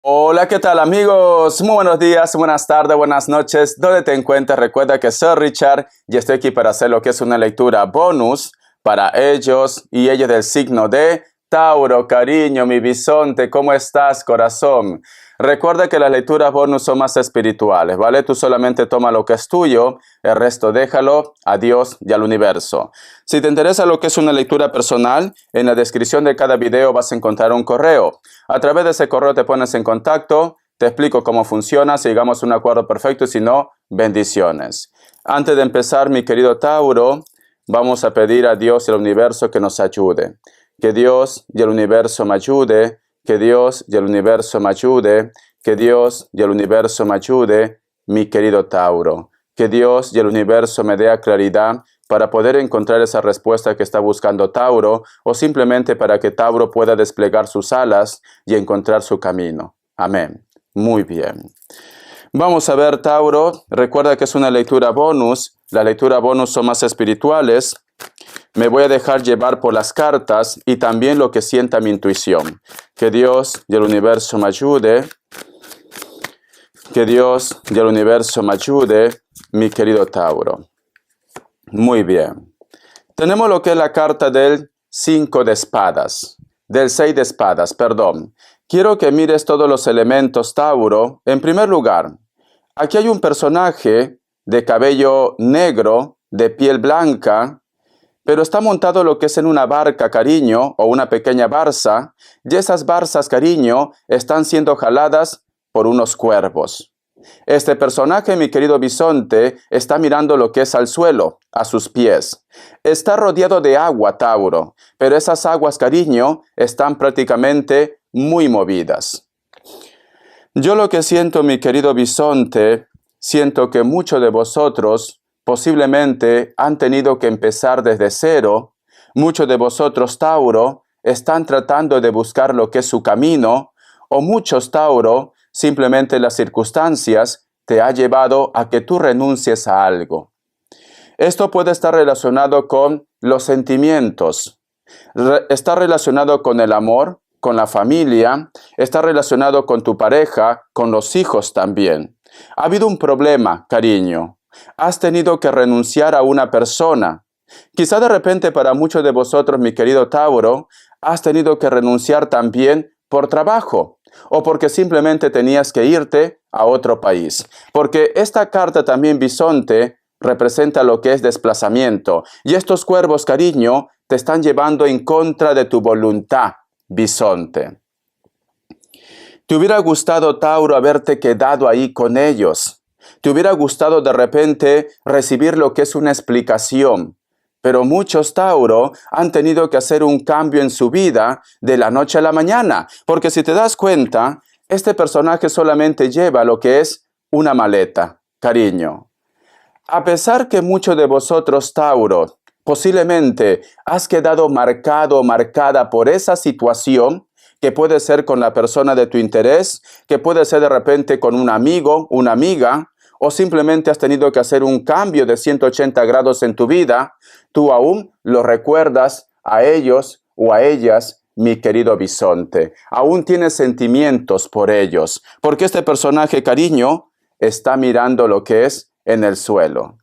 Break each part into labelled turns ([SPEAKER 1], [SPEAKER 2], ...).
[SPEAKER 1] Hola, ¿qué tal amigos? Muy buenos días, buenas tardes, buenas noches. ¿Dónde te encuentras? Recuerda que soy Richard y estoy aquí para hacer lo que es una lectura bonus para ellos y ellos del signo de Tauro. Cariño, mi bisonte, ¿cómo estás, corazón? Recuerda que las lecturas bonus son más espirituales, ¿vale? Tú solamente toma lo que es tuyo, el resto déjalo a Dios y al universo. Si te interesa lo que es una lectura personal, en la descripción de cada video vas a encontrar un correo. A través de ese correo te pones en contacto, te explico cómo funciona, si llegamos a un acuerdo perfecto y si no, bendiciones. Antes de empezar, mi querido Tauro, vamos a pedir a Dios y al universo que nos ayude. Que Dios y el universo me ayude, que Dios y el universo me ayude, que Dios y el universo me ayude, mi querido Tauro. Que Dios y el universo me dé claridad para poder encontrar esa respuesta que está buscando Tauro, o simplemente para que Tauro pueda desplegar sus alas y encontrar su camino. Amén. Muy bien. Vamos a ver, Tauro. Recuerda que es una lectura bonus. Las lecturas bonus son más espirituales. Me voy a dejar llevar por las cartas y también lo que sienta mi intuición. Que Dios y el universo me ayude. Que Dios y el universo me ayude, mi querido Tauro. Muy bien. Tenemos lo que es la carta del 5 de espadas. Del 6 de espadas, perdón. Quiero que mires todos los elementos, Tauro. En primer lugar, aquí hay un personaje de cabello negro, de piel blanca, pero está montado lo que es en una barca, cariño, o una pequeña barza, y esas barzas, cariño, están siendo jaladas por unos cuervos. Este personaje, mi querido bisonte, está mirando lo que es al suelo, a sus pies. Está rodeado de agua, Tauro, pero esas aguas, cariño, están prácticamente muy movidas. Yo lo que siento, mi querido bisonte, siento que muchos de vosotros posiblemente han tenido que empezar desde cero. Muchos de vosotros, Tauro, están tratando de buscar lo que es su camino, o muchos, Tauro, simplemente las circunstancias te ha llevado a que tú renuncies a algo. Esto puede estar relacionado con los sentimientos, está relacionado con el amor, con la familia, está relacionado con tu pareja, con los hijos también. Ha habido un problema, cariño. Has tenido que renunciar a una persona. Quizá de repente para muchos de vosotros, mi querido Tauro, has tenido que renunciar también por trabajo o porque simplemente tenías que irte a otro país. Porque esta carta también, bisonte, representa lo que es desplazamiento. Y estos cuervos, cariño, te están llevando en contra de tu voluntad, bisonte. ¿Te hubiera gustado, Tauro, haberte quedado ahí con ellos? ¿Te hubiera gustado de repente recibir lo que es una explicación? Pero muchos, Tauro, han tenido que hacer un cambio en su vida de la noche a la mañana. Porque si te das cuenta, este personaje solamente lleva lo que es una maleta, cariño. A pesar que muchos de vosotros, Tauro, posiblemente has quedado marcado o marcada por esa situación, que puede ser con la persona de tu interés, que puede ser de repente con un amigo, una amiga, o simplemente has tenido que hacer un cambio de 180 grados en tu vida, tú aún lo recuerdas a ellos o a ellas, mi querido bisonte. Aún tienes sentimientos por ellos, porque este personaje, cariño, está mirando lo que es en el suelo.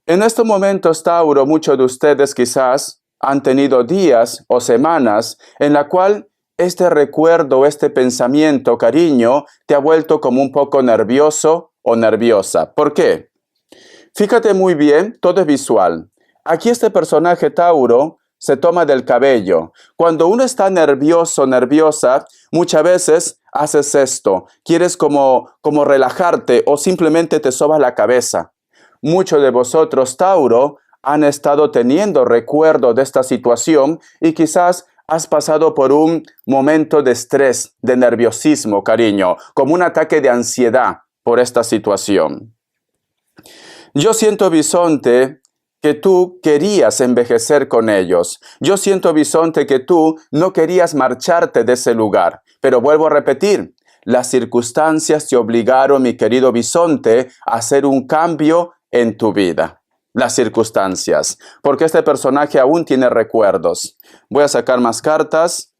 [SPEAKER 1] En estos momentos, Tauro, muchos de ustedes quizás han tenido días o semanas en la cual este recuerdo, este pensamiento, cariño, te ha vuelto como un poco nervioso o nerviosa. ¿Por qué? Fíjate muy bien, todo es visual. Aquí este personaje, Tauro, se toma del cabello. Cuando uno está nervioso, nerviosa, muchas veces haces esto. Quieres como relajarte o simplemente te sobas la cabeza. Muchos de vosotros, Tauro, han estado teniendo recuerdo de esta situación y quizás has pasado por un momento de estrés, de nerviosismo, cariño, como un ataque de ansiedad por esta situación. Yo siento, bisonte, que tú querías envejecer con ellos. Yo siento, bisonte, que tú no querías marcharte de ese lugar. Pero vuelvo a repetir, las circunstancias te obligaron, mi querido bisonte, a hacer un cambio en tu vida. Las circunstancias, porque este personaje aún tiene recuerdos. Voy a sacar más cartas.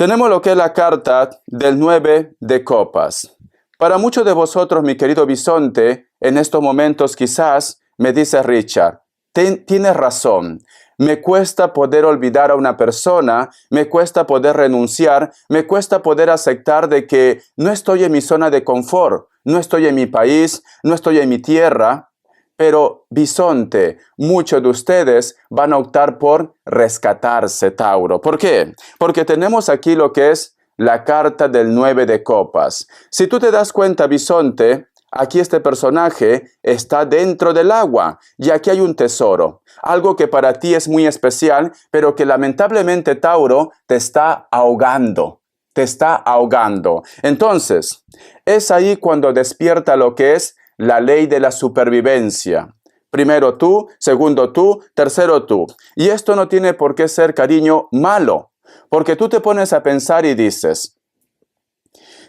[SPEAKER 1] Tenemos lo que es la carta del 9 de copas. Para muchos de vosotros, mi querido bisonte, en estos momentos quizás me dice Richard, tienes razón. Me cuesta poder olvidar a una persona, me cuesta poder renunciar, me cuesta poder aceptar de que no estoy en mi zona de confort, no estoy en mi país, no estoy en mi tierra. Pero, bisonte, muchos de ustedes van a optar por rescatarse, Tauro. ¿Por qué? Porque tenemos aquí lo que es la carta del 9 de copas. Si tú te das cuenta, bisonte, aquí este personaje está dentro del agua y aquí hay un tesoro. Algo que para ti es muy especial, pero que lamentablemente, Tauro, te está ahogando. Te está ahogando. Entonces, es ahí cuando despierta lo que es la ley de la supervivencia. Primero tú, segundo tú, tercero tú. Y esto no tiene por qué ser, cariño, malo. Porque tú te pones a pensar y dices,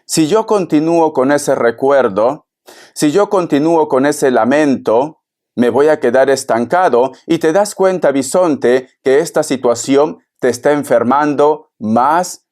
[SPEAKER 1] si yo continúo con ese recuerdo, si yo continúo con ese lamento, me voy a quedar estancado y te das cuenta, bisonte, que esta situación te está enfermando más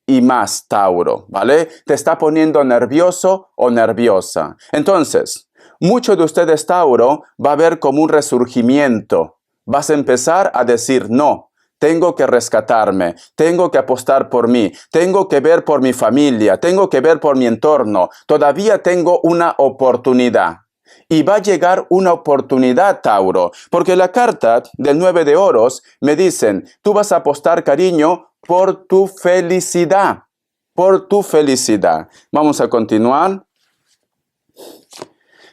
[SPEAKER 1] y más, Tauro, ¿vale? Te está poniendo nervioso o nerviosa. Entonces, muchos de ustedes, Tauro, va a ver como un resurgimiento. Vas a empezar a decir, no, tengo que rescatarme, tengo que apostar por mí, tengo que ver por mi familia, tengo que ver por mi entorno. Todavía tengo una oportunidad. Y va a llegar una oportunidad, Tauro, porque la carta del 9 de oros me dicen, tú vas a apostar, cariño, por tu felicidad, por tu felicidad. Vamos a continuar.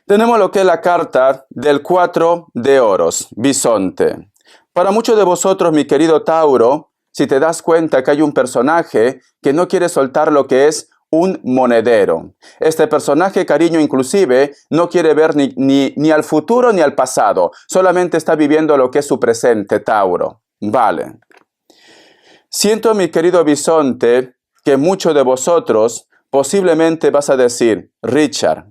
[SPEAKER 1] Tenemos lo que es la carta del 4 de oros, bisonte. Para muchos de vosotros, mi querido Tauro, si te das cuenta que hay un personaje que no quiere soltar lo que es un monedero. Este personaje, cariño, inclusive, no quiere ver ni al futuro ni al pasado. Solamente está viviendo lo que es su presente, Tauro. Vale. Siento, mi querido bisonte, que muchos de vosotros posiblemente vas a decir, Richard,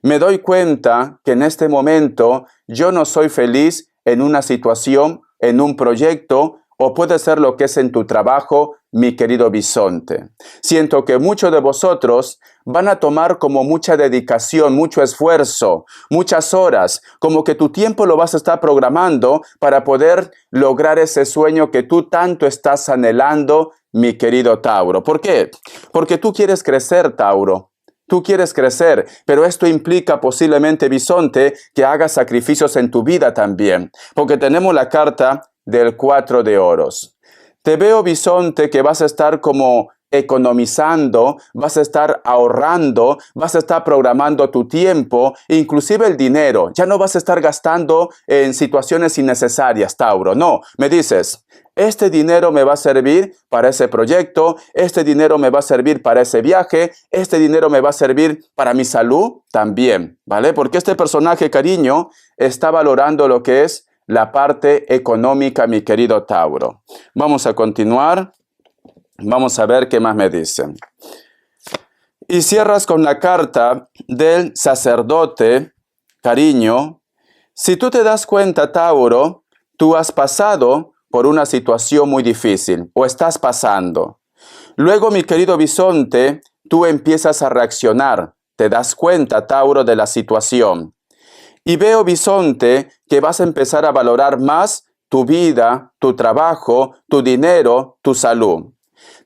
[SPEAKER 1] me doy cuenta que en este momento yo no soy feliz en una situación, en un proyecto, o puede ser lo que es en tu trabajo, mi querido bisonte. Siento que muchos de vosotros van a tomar como mucha dedicación, mucho esfuerzo, muchas horas, como que tu tiempo lo vas a estar programando para poder lograr ese sueño que tú tanto estás anhelando, mi querido Tauro. ¿Por qué? Porque tú quieres crecer, Tauro. Tú quieres crecer, pero esto implica posiblemente, bisonte, que hagas sacrificios en tu vida también. Porque tenemos la carta del 4 de oros. Te veo, bisonte, que vas a estar como economizando, vas a estar ahorrando, vas a estar programando tu tiempo, inclusive el dinero. Ya no vas a estar gastando en situaciones innecesarias, Tauro. No, me dices, este dinero me va a servir para ese proyecto, este dinero me va a servir para ese viaje, este dinero me va a servir para mi salud también, ¿vale? Porque este personaje, cariño, está valorando lo que es la parte económica, mi querido Tauro. Vamos a continuar. Vamos a ver qué más me dicen. Y cierras con la carta del sacerdote, cariño. Si tú te das cuenta, Tauro, tú has pasado por una situación muy difícil, o estás pasando. Luego, mi querido bisonte, tú empiezas a reaccionar. Te das cuenta, Tauro, de la situación. Y veo, bisonte, que vas a empezar a valorar más tu vida, tu trabajo, tu dinero, tu salud.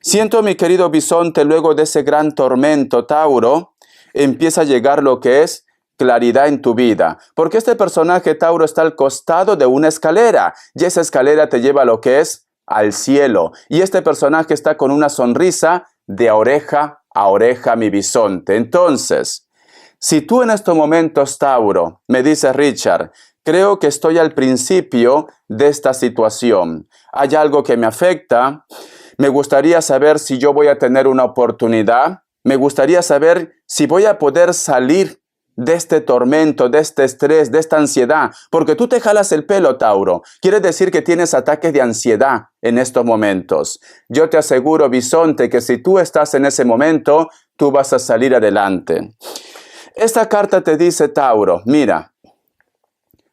[SPEAKER 1] Siento, mi querido bisonte, luego de ese gran tormento, Tauro, empieza a llegar lo que es claridad en tu vida. Porque este personaje, Tauro, está al costado de una escalera. Y esa escalera te lleva a lo que es al cielo. Y este personaje está con una sonrisa de oreja a oreja, mi bisonte. Entonces, si tú en estos momentos, Tauro, me dices, Richard, creo que estoy al principio de esta situación. Hay algo que me afecta. Me gustaría saber si yo voy a tener una oportunidad. Me gustaría saber si voy a poder salir de este tormento, de este estrés, de esta ansiedad. Porque tú te jalas el pelo, Tauro. Quiere decir que tienes ataques de ansiedad en estos momentos. Yo te aseguro, bisonte, que si tú estás en ese momento, tú vas a salir adelante. Esta carta te dice, Tauro, mira,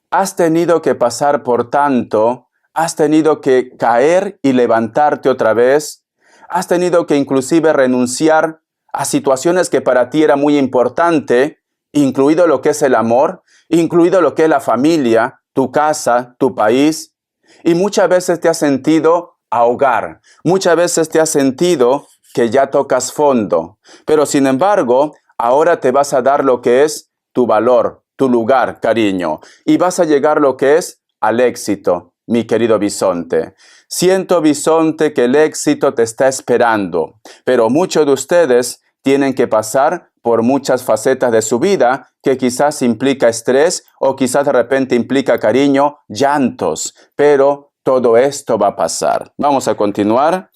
[SPEAKER 1] has tenido que pasar por tanto, has tenido que caer y levantarte otra vez, Has tenido que inclusive renunciar a situaciones que para ti era muy importante, incluido lo que es el amor, incluido lo que es la familia, tu casa, tu país. Y muchas veces te has sentido ahogar. Muchas veces te has sentido que ya tocas fondo. Pero sin embargo, ahora te vas a dar lo que es tu valor, tu lugar, cariño. Y vas a llegar lo que es al éxito, mi querido bisonte. Siento, bisonte, que el éxito te está esperando. Pero muchos de ustedes tienen que pasar por muchas facetas de su vida que quizás implica estrés o quizás de repente implica cariño, llantos. Pero todo esto va a pasar. Vamos a continuar.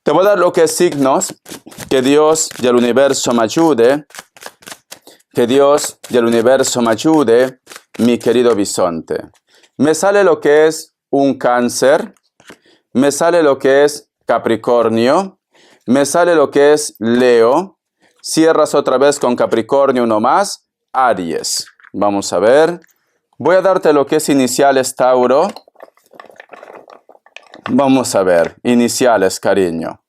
[SPEAKER 1] Te voy a dar lo que es signos. Que Dios y el universo me ayude. Que Dios y el universo me ayude, mi querido bisonte. Me sale lo que es un Cáncer. Me sale lo que es Capricornio. Me sale lo que es Leo. Cierras otra vez con Capricornio, uno más. Aries. Vamos a ver. Voy a darte lo que es iniciales, Tauro. Vamos a ver. Iniciales, cariño.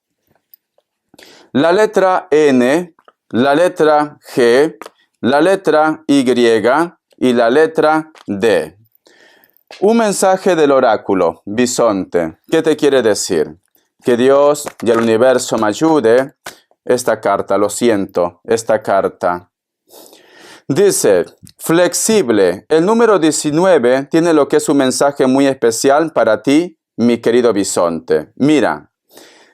[SPEAKER 1] La letra N, la letra G, la letra Y y la letra D. Un mensaje del oráculo, bisonte. ¿Qué te quiere decir? Que Dios y el universo me ayude. Esta carta, lo siento, esta carta. Dice, flexible. El número 19 tiene lo que es un mensaje muy especial para ti, mi querido bisonte. Mira,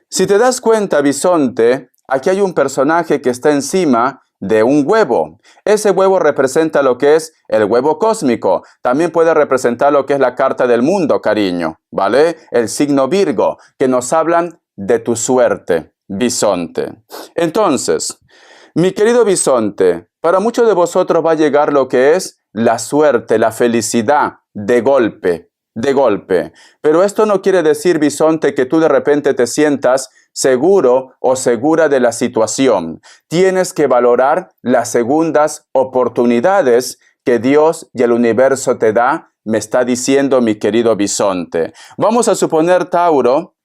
[SPEAKER 1] si te das cuenta, bisonte, aquí hay un personaje que está encima de un huevo. Ese huevo representa lo que es el huevo cósmico. También puede representar lo que es la carta del mundo, cariño, ¿vale? El signo Virgo, que nos hablan de tu suerte, bisonte. Entonces, mi querido bisonte, para muchos de vosotros va a llegar lo que es la suerte, la felicidad de golpe. Pero esto no quiere decir, bisonte, que tú de repente te sientas seguro o segura de la situación. Tienes que valorar las segundas oportunidades que Dios y el universo te da, me está diciendo mi querido bisonte. Vamos a suponer, Tauro,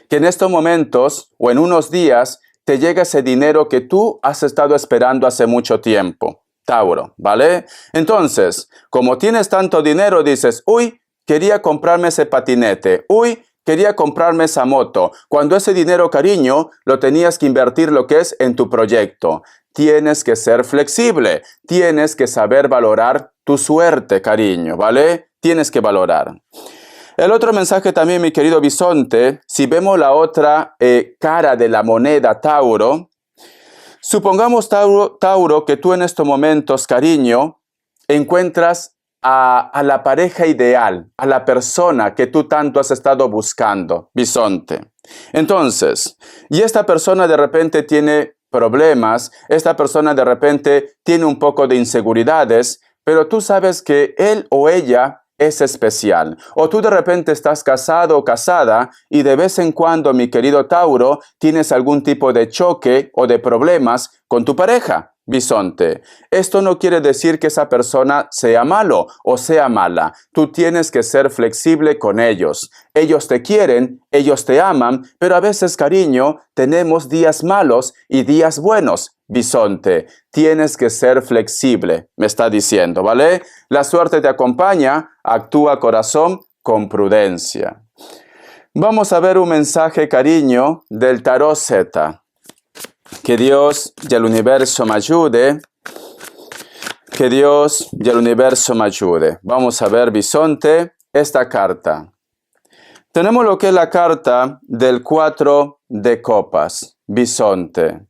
[SPEAKER 1] que en estos momentos o en unos días te llega ese dinero que tú has estado esperando hace mucho tiempo. Tauro, ¿vale? Entonces, como tienes tanto dinero, dices, uy, quería comprarme ese patinete, uy, quería comprarme esa moto. Cuando ese dinero, cariño, lo tenías que invertir lo que es en tu proyecto. Tienes que ser flexible, tienes que saber valorar tu suerte, cariño, ¿vale? Tienes que valorar. El otro mensaje también, mi querido bisonte, si vemos la otra cara de la moneda, Tauro, supongamos, Tauro, que tú en estos momentos, cariño, encuentras a la pareja ideal, a la persona que tú tanto has estado buscando, bisonte. Entonces, y esta persona de repente tiene problemas, esta persona de repente tiene un poco de inseguridades, pero tú sabes que él o ella es especial. O tú de repente estás casado o casada y de vez en cuando, mi querido Tauro, tienes algún tipo de choque o de problemas con tu pareja, bisonte. Esto no quiere decir que esa persona sea malo o sea mala. Tú tienes que ser flexible con ellos. Ellos te quieren, ellos te aman, pero a veces, cariño, tenemos días malos y días buenos. Bisonte, tienes que ser flexible, me está diciendo, ¿vale? La suerte te acompaña, actúa corazón con prudencia. Vamos a ver un mensaje, cariño, del tarot Z. Que Dios y el universo me ayude. Que Dios y el universo me ayude. Vamos a ver, bisonte, esta carta. Tenemos lo que es la carta del 4 de copas, bisonte.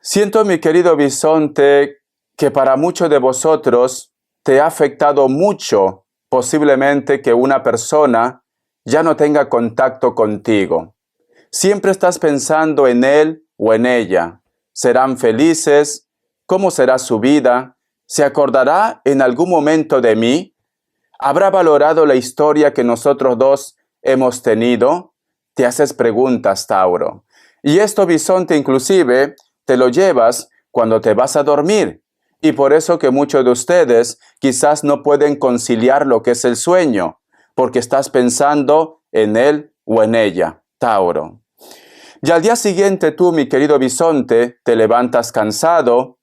[SPEAKER 1] Siento, mi querido bisonte, que para muchos de vosotros te ha afectado mucho, posiblemente que una persona ya no tenga contacto contigo. Siempre estás pensando en él o en ella. ¿Serán felices? ¿Cómo será su vida? ¿Se acordará en algún momento de mí? ¿Habrá valorado la historia que nosotros dos hemos tenido? Te haces preguntas, Tauro. Y esto, bisonte, inclusive te lo llevas cuando te vas a dormir. Y por eso que muchos de ustedes quizás no pueden conciliar lo que es el sueño, porque estás pensando en él o en ella. Tauro. Y al día siguiente tú, mi querido bisonte, te levantas cansado,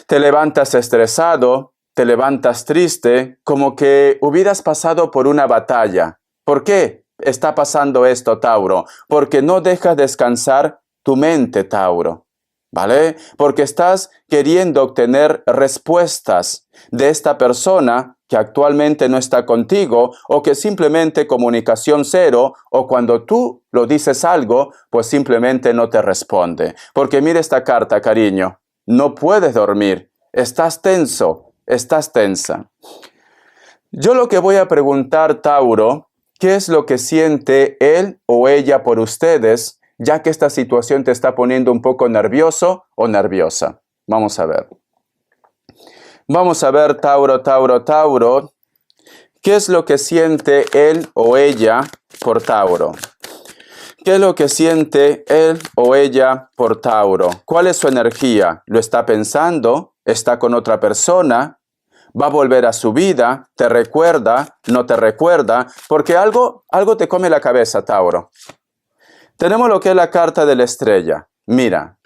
[SPEAKER 1] te levantas estresado, te levantas triste, como que hubieras pasado por una batalla. ¿Por qué está pasando esto, Tauro? Porque no dejas descansar tu mente, Tauro, ¿vale? Porque estás queriendo obtener respuestas de esta persona que actualmente no está contigo o que simplemente comunicación cero, o cuando tú lo dices algo, pues simplemente no te responde. Porque mira esta carta, cariño, no puedes dormir, estás tenso, estás tensa. Yo lo que voy a preguntar, Tauro, ¿qué es lo que siente él o ella por ustedes, ya que esta situación te está poniendo un poco nervioso o nerviosa? Vamos a ver. Vamos a ver, Tauro, Tauro, Tauro, ¿qué es lo que siente él o ella por Tauro? ¿Qué es lo que siente él o ella por Tauro? ¿Cuál es su energía? ¿Lo está pensando? ¿Está con otra persona? ¿Va a volver a su vida? ¿Te recuerda? ¿No te recuerda? Porque algo te come la cabeza, Tauro. Tenemos lo que es la carta de la estrella. Mira,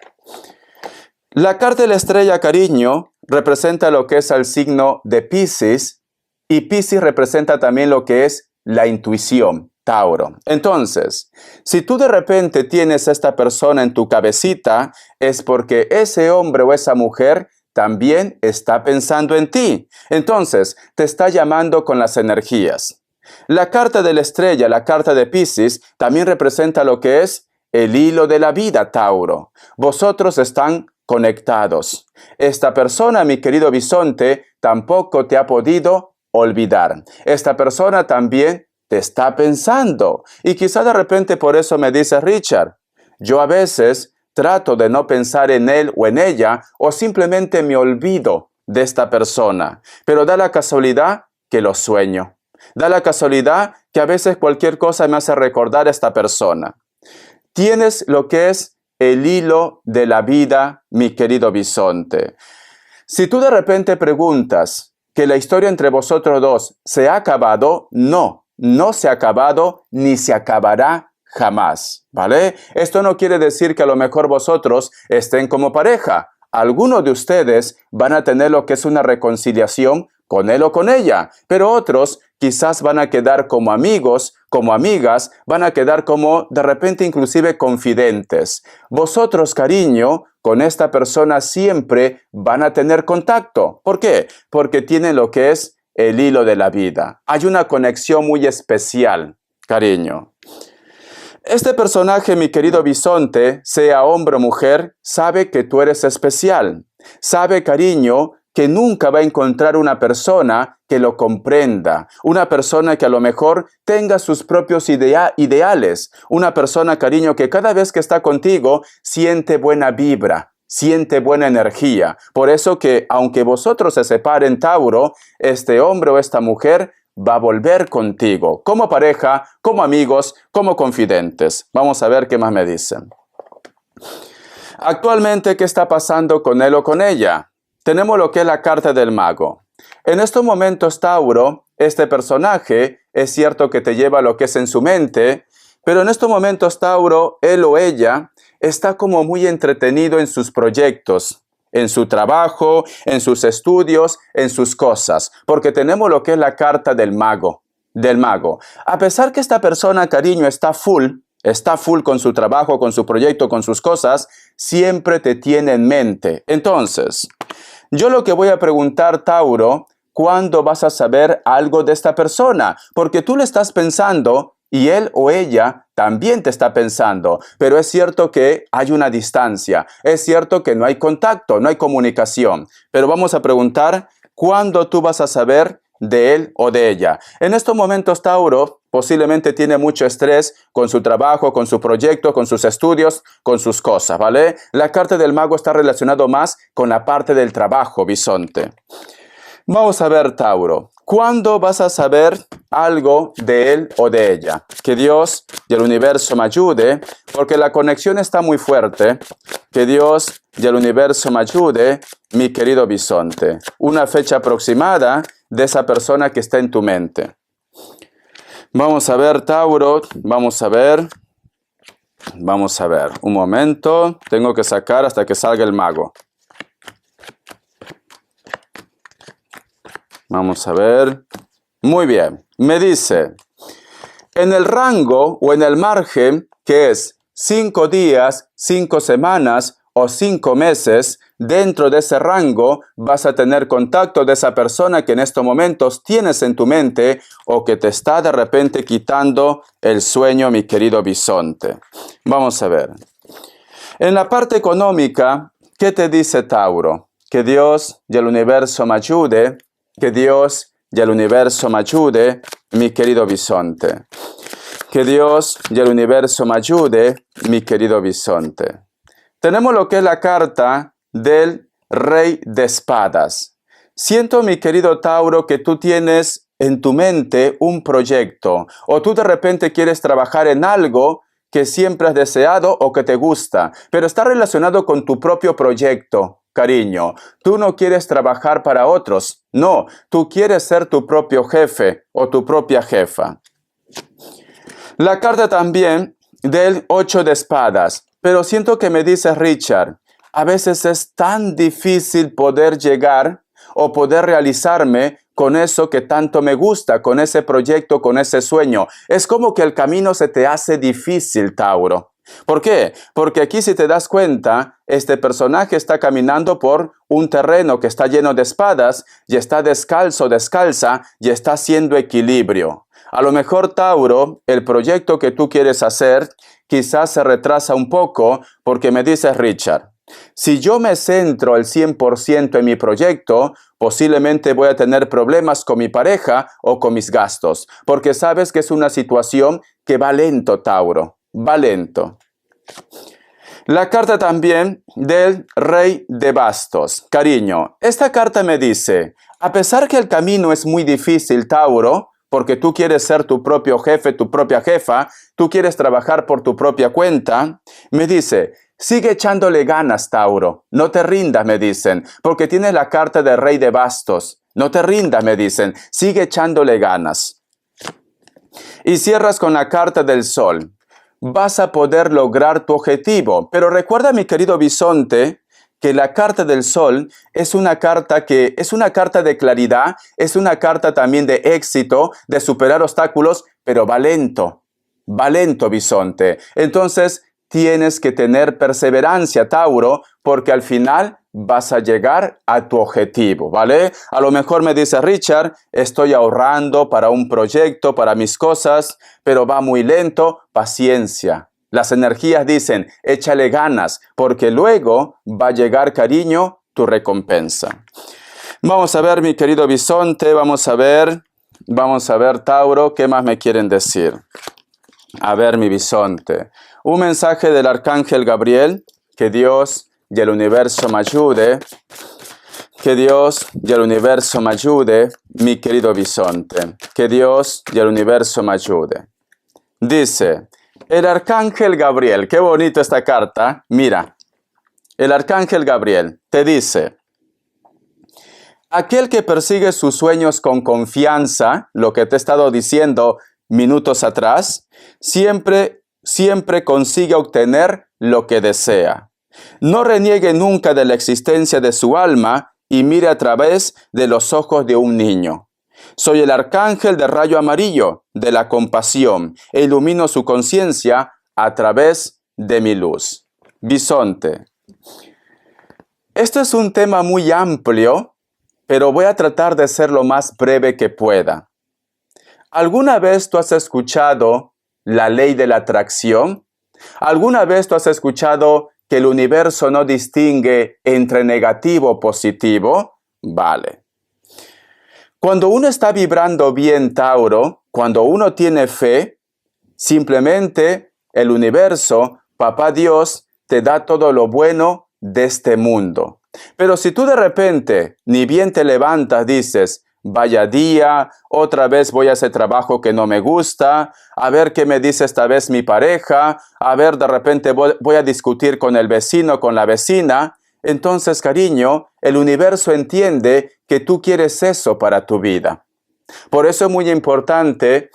[SPEAKER 1] la carta de la estrella, cariño, representa lo que es el signo de Piscis, y Piscis representa también lo que es la intuición, Tauro. Entonces, si tú de repente tienes a esta persona en tu cabecita, es porque ese hombre o esa mujer también está pensando en ti. Entonces, te está llamando con las energías. La carta de la estrella, la carta de Piscis, también representa lo que es el hilo de la vida, Tauro. Vosotros están conectados. Esta persona, mi querido bisonte, tampoco te ha podido olvidar. Esta persona también te está pensando. Y quizá de repente por eso me dice Richard, yo a veces trato de no pensar en él o en ella, o simplemente me olvido de esta persona. Pero da la casualidad que lo sueño. Da la casualidad que a veces cualquier cosa me hace recordar a esta persona. Tienes lo que es el hilo de la vida, mi querido bisonte. Si tú de repente preguntas que la historia entre vosotros dos se ha acabado, no se ha acabado ni se acabará jamás, ¿vale? Esto no quiere decir que a lo mejor vosotros estén como pareja. Algunos de ustedes van a tener lo que es una reconciliación con él o con ella, pero otros quizás van a quedar como amigos, como amigas, van a quedar como de repente inclusive confidentes. Vosotros, cariño, con esta persona siempre van a tener contacto. ¿Por qué? Porque tienen lo que es el hilo de la vida. Hay una conexión muy especial, cariño. Este personaje, mi querido bisonte, sea hombre o mujer, sabe que tú eres especial. Sabe, cariño, que nunca va a encontrar una persona que lo comprenda, una persona que a lo mejor tenga sus propios ideales, una persona, cariño, que cada vez que está contigo siente buena vibra, siente buena energía. Por eso que, aunque vosotros se separen, Tauro, este hombre o esta mujer va a volver contigo, como pareja, como amigos, como confidentes. Vamos a ver qué más me dicen. Actualmente, ¿qué está pasando con él o con ella? Tenemos lo que es la carta del mago. En estos momentos, Tauro, este personaje es cierto que te lleva lo que es en su mente, pero en estos momentos, Tauro, él o ella está como muy entretenido en sus proyectos, en su trabajo, en sus estudios, en sus cosas, porque tenemos lo que es la carta del mago. A pesar que esta persona, cariño, está full con su trabajo, con su proyecto, con sus cosas, siempre te tiene en mente. Entonces, yo lo que voy a preguntar, Tauro, ¿cuándo vas a saber algo de esta persona? Porque tú le estás pensando y él o ella también te está pensando, pero es cierto que hay una distancia, es cierto que no hay contacto, no hay comunicación, pero vamos a preguntar, ¿cuándo tú vas a saber de él o de ella? En estos momentos, Tauro posiblemente tiene mucho estrés con su trabajo, con su proyecto, con sus estudios, con sus cosas, ¿vale? La carta del mago está relacionado más con la parte del trabajo, bisonte. Vamos a ver, Tauro, ¿cuándo vas a saber algo de él o de ella? Que Dios y el universo me ayude, porque la conexión está muy fuerte. Que Dios y el universo me ayude, mi querido bisonte. Una fecha aproximada de esa persona que está en tu mente. Vamos a ver, Tauro, vamos a ver. Vamos a ver, un momento. Tengo que sacar hasta que salga el mago. Vamos a ver. Muy bien. Me dice, en el rango o en el margen, que es 5 días, 5 semanas o 5 meses, dentro de ese rango vas a tener contacto de esa persona que en estos momentos tienes en tu mente o que te está de repente quitando el sueño, mi querido bisonte. Vamos a ver. En la parte económica, ¿qué te dice Tauro? Que Dios y el universo me ayude, que Dios y el universo me ayude, mi querido bisonte. Que Dios y el universo me ayude, mi querido bisonte. Tenemos lo que es la carta del Rey de Espadas. Siento, mi querido Tauro, que tú tienes en tu mente un proyecto, o tú de repente quieres trabajar en algo que siempre has deseado o que te gusta, pero está relacionado con tu propio proyecto, cariño. Tú no quieres trabajar para otros, no, tú quieres ser tu propio jefe o tu propia jefa. La carta también del 8 de espadas, pero siento que me dice Richard, a veces es tan difícil poder llegar o poder realizarme con eso que tanto me gusta, con ese proyecto, con ese sueño. Es como que el camino se te hace difícil, Tauro. ¿Por qué? Porque aquí, si te das cuenta, este personaje está caminando por un terreno que está lleno de espadas y está descalzo, descalza y está haciendo equilibrio. A lo mejor, Tauro, el proyecto que tú quieres hacer quizás se retrasa un poco porque me dices, Richard, si yo me centro al 100% en mi proyecto, posiblemente voy a tener problemas con mi pareja o con mis gastos, porque sabes que es una situación que va lento, Tauro, va lento. La carta también del Rey de Bastos. Cariño, esta carta me dice, a pesar que el camino es muy difícil, Tauro, porque tú quieres ser tu propio jefe, tu propia jefa, tú quieres trabajar por tu propia cuenta, me dice, sigue echándole ganas, Tauro. No te rindas, me dicen, porque tienes la carta del Rey de Bastos. No te rindas, me dicen, sigue echándole ganas. Y cierras con la carta del Sol. Vas a poder lograr tu objetivo. Pero recuerda, mi querido bisonte, que la carta del Sol es una carta de claridad, es una carta también de éxito, de superar obstáculos, pero va lento, bisonte. Entonces, tienes que tener perseverancia, Tauro, porque al final vas a llegar a tu objetivo, ¿vale? A lo mejor me dice Richard, estoy ahorrando para un proyecto, para mis cosas, pero va muy lento, paciencia. Las energías dicen, échale ganas, porque luego va a llegar, cariño, tu recompensa. Vamos a ver, mi querido bisonte, vamos a ver, Tauro, ¿qué más me quieren decir? A ver, mi bisonte. Un mensaje del Arcángel Gabriel, que Dios y el universo me ayude. Que Dios y el universo me ayude, mi querido bisonte. Que Dios y el universo me ayude. Dice, el Arcángel Gabriel, qué bonito esta carta. Mira, el Arcángel Gabriel te dice, aquel que persigue sus sueños con confianza, lo que te he estado diciendo minutos atrás, siempre consigue obtener lo que desea. No reniegue nunca de la existencia de su alma y mire a través de los ojos de un niño. Soy el arcángel de rayo amarillo, de la compasión, e ilumino su conciencia a través de mi luz. Bisonte. Esto es un tema muy amplio, pero voy a tratar de ser lo más breve que pueda. ¿Alguna vez tú has escuchado la ley de la atracción? ¿Alguna vez tú has escuchado que el universo no distingue entre negativo o positivo? Vale. Cuando uno está vibrando bien, Tauro, cuando uno tiene fe, simplemente el universo, Papá Dios, te da todo lo bueno de este mundo. Pero si tú de repente ni bien te levantas, dices, vaya día, otra vez voy a ese trabajo que no me gusta, a ver qué me dice esta vez mi pareja, a ver, de repente voy a discutir con el vecino, con la vecina. Entonces, cariño, el universo entiende que tú quieres eso para tu vida. Por eso es muy importante,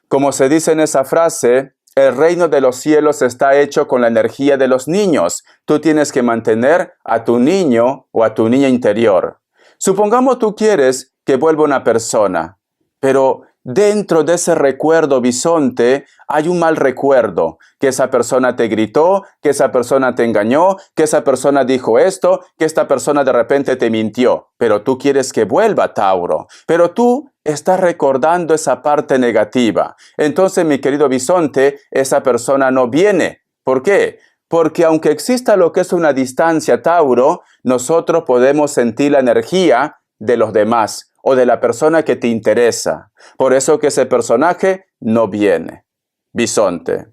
[SPEAKER 1] como se dice en esa frase, El reino de los cielos está hecho con la energía de los niños. Tú tienes que mantener a tu niño o a tu niña interior. Supongamos tú quieres que vuelva una persona, pero dentro de ese recuerdo, bisonte, hay un mal recuerdo, que esa persona te gritó, que esa persona te engañó, que esa persona dijo esto, que esta persona de repente te mintió, pero tú quieres que vuelva, Tauro, pero tú estás recordando esa parte negativa. Entonces, mi querido bisonte, esa persona no viene. ¿Por qué? Porque aunque exista lo que es una distancia, Tauro, nosotros podemos sentir la energía de los demás o de la persona que te interesa. Por eso que ese personaje no viene, bisonte.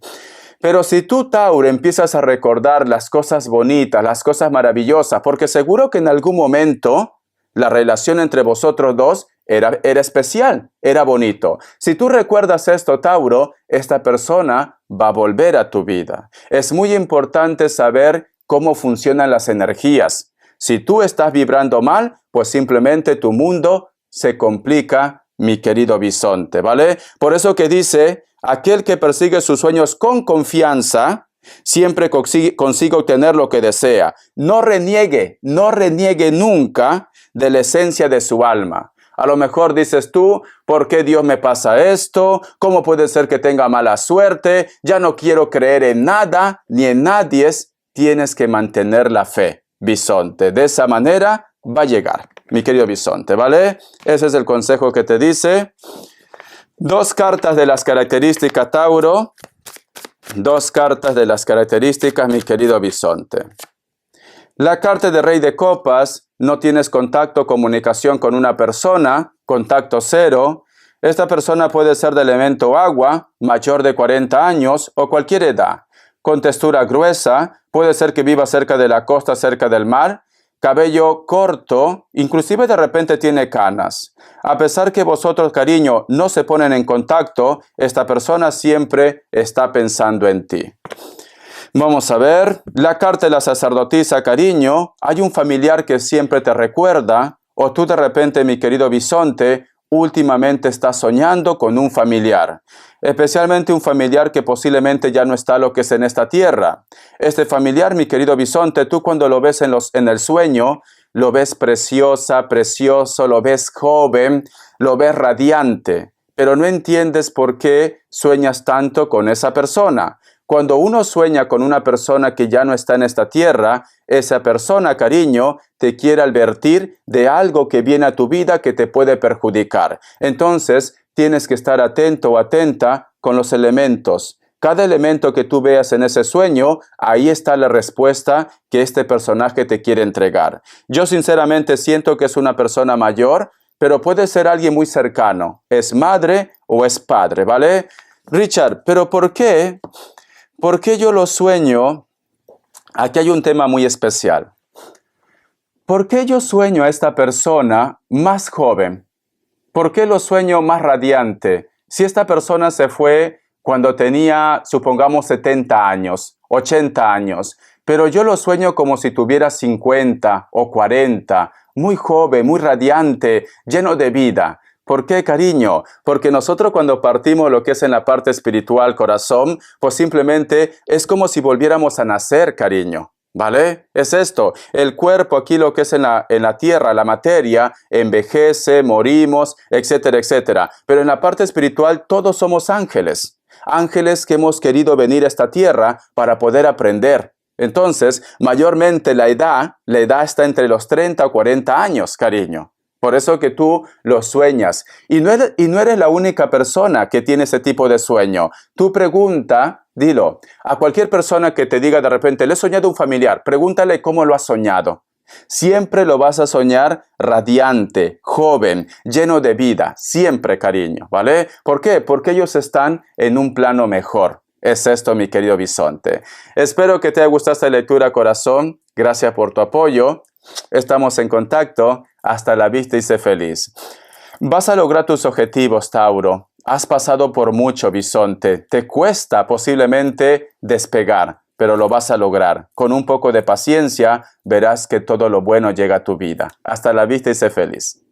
[SPEAKER 1] Pero si tú, Tauro, empiezas a recordar las cosas bonitas, las cosas maravillosas, porque seguro que en algún momento la relación entre vosotros dos era especial, era bonito. Si tú recuerdas esto, Tauro, esta persona va a volver a tu vida. Es muy importante saber cómo funcionan las energías. Si tú estás vibrando mal, pues simplemente tu mundo se complica, mi querido bisonte, ¿vale? Por eso que dice, aquel que persigue sus sueños con confianza, siempre consigue obtener lo que desea. No reniegue nunca de la esencia de su alma. A lo mejor dices tú, ¿por qué Dios me pasa esto? ¿Cómo puede ser que tenga mala suerte? Ya no quiero creer en nada ni en nadie. Tienes que mantener la fe, bisonte. De esa manera va a llegar, mi querido bisonte, ¿vale? Ese es el consejo que te dice. 2 cartas de las características, Tauro. 2 cartas de las características, mi querido bisonte. La carta de Rey de Copas, no tienes contacto, comunicación con una persona, contacto 0. Esta persona puede ser de elemento agua, mayor de 40 años o cualquier edad. Con textura gruesa, puede ser que viva cerca de la costa, cerca del mar. Cabello corto, inclusive de repente tiene canas. A pesar que vosotros, cariño, no se ponen en contacto, esta persona siempre está pensando en ti. Vamos a ver, la carta de la sacerdotisa, cariño, hay un familiar que siempre te recuerda, o tú de repente, mi querido bisonte, últimamente estás soñando con un familiar, especialmente un familiar que posiblemente ya no está lo que es en esta tierra. Este familiar, mi querido bisonte, tú cuando lo ves en el sueño, lo ves preciosa, precioso, lo ves joven, lo ves radiante, pero no entiendes por qué sueñas tanto con esa persona. Cuando uno sueña con una persona que ya no está en esta tierra, esa persona, cariño, te quiere advertir de algo que viene a tu vida que te puede perjudicar. Entonces, tienes que estar atento o atenta con los elementos. Cada elemento que tú veas en ese sueño, ahí está la respuesta que este personaje te quiere entregar. Yo sinceramente siento que es una persona mayor, pero puede ser alguien muy cercano. Es madre o es padre, ¿vale? Richard, ¿pero por qué? ¿Por qué yo lo sueño? Aquí hay un tema muy especial. ¿Por qué yo sueño a esta persona más joven? ¿Por qué lo sueño más radiante? Si esta persona se fue cuando tenía, supongamos, 70 años, 80 años, pero yo lo sueño como si tuviera 50 o 40, muy joven, muy radiante, lleno de vida. ¿Por qué, cariño? Porque nosotros cuando partimos lo que es en la parte espiritual, corazón, pues simplemente es como si volviéramos a nacer, cariño. ¿Vale? Es esto. El cuerpo aquí lo que es en la tierra, la materia, envejece, morimos, etcétera, etcétera. Pero en la parte espiritual todos somos ángeles. Ángeles que hemos querido venir a esta tierra para poder aprender. Entonces, mayormente la edad está entre los 30 o 40 años, cariño. Por eso que tú lo sueñas. Y no eres la única persona que tiene ese tipo de sueño. Tú pregunta, dilo, a cualquier persona que te diga de repente, le he soñado un familiar, pregúntale cómo lo has soñado. Siempre lo vas a soñar radiante, joven, lleno de vida. Siempre, cariño, ¿vale? ¿Por qué? Porque ellos están en un plano mejor. Es esto, mi querido bisonte. Espero que te haya gustado esta lectura, corazón. Gracias por tu apoyo. Estamos en contacto. Hasta la vista y sé feliz. Vas a lograr tus objetivos, Tauro. Has pasado por mucho, bisonte. Te cuesta posiblemente despegar, pero lo vas a lograr. Con un poco de paciencia, verás que todo lo bueno llega a tu vida. Hasta la vista y sé feliz.